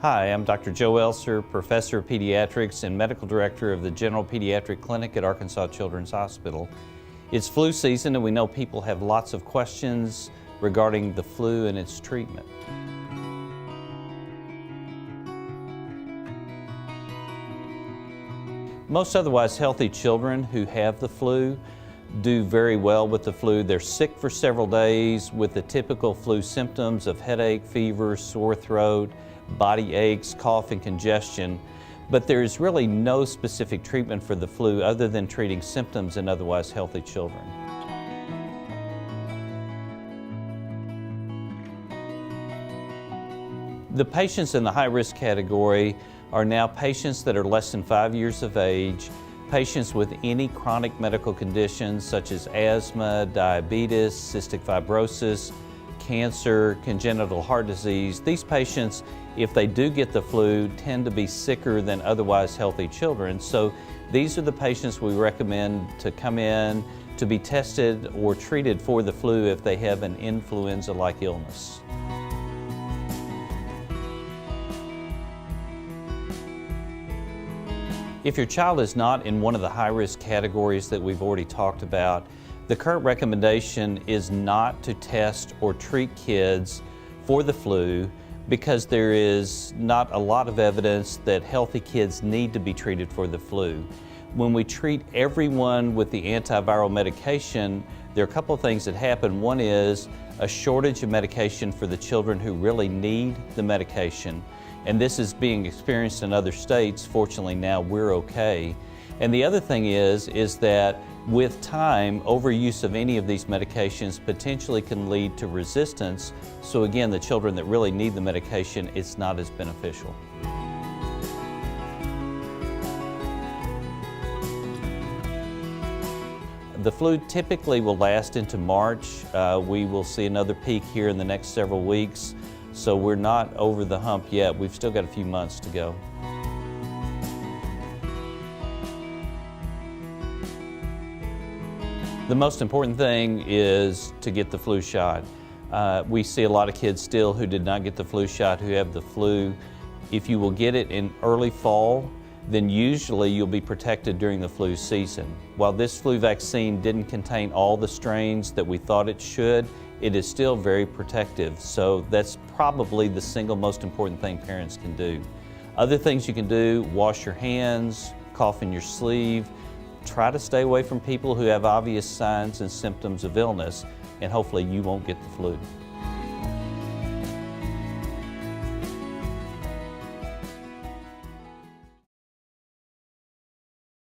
Hi, I'm Dr. Joe Elser, Professor of Pediatrics and Medical Director of the General Pediatric Clinic at Arkansas Children's Hospital. It's flu season and we know people have lots of questions regarding the flu and its treatment. Most otherwise healthy children who have the flu do very well with the flu. They're sick for several days with the typical flu symptoms of headache, fever, sore throat, body aches, cough, and congestion. But there is really no specific treatment for the flu other than treating symptoms in otherwise healthy children. The patients in the high-risk category are now patients that are less than 5 years of age, patients with any chronic medical conditions such as asthma, diabetes, cystic fibrosis, cancer, congenital heart disease. These patients, if they do get the flu, tend to be sicker than otherwise healthy children. So these are the patients we recommend to come in to be tested or treated for the flu if they have an influenza-like illness. If your child is not in one of the high-risk categories that we've already talked about, the current recommendation is not to test or treat kids for the flu because there is not a lot of evidence that healthy kids need to be treated for the flu. When we treat everyone with the antiviral medication, there are a couple of things that happen. One is a shortage of medication for the children who really need the medication. And this is being experienced in other states. Fortunately, now we're okay. And the other thing is that with time, overuse of any of these medications potentially can lead to resistance. So again, the children that really need the medication, it's not as beneficial. The flu typically will last into March. We will see another peak here in the next several weeks. So we're not over the hump yet. We've still got a few months to go. The most important thing is to get the flu shot. We see a lot of kids still who did not get the flu shot who have the flu. If you will get it in early fall, then usually you'll be protected during the flu season. While this flu vaccine didn't contain all the strains that we thought it should, it is still very protective. So that's probably the single most important thing parents can do. Other things you can do: wash your hands, cough in your sleeve, try to stay away from people who have obvious signs and symptoms of illness, and hopefully you won't get the flu.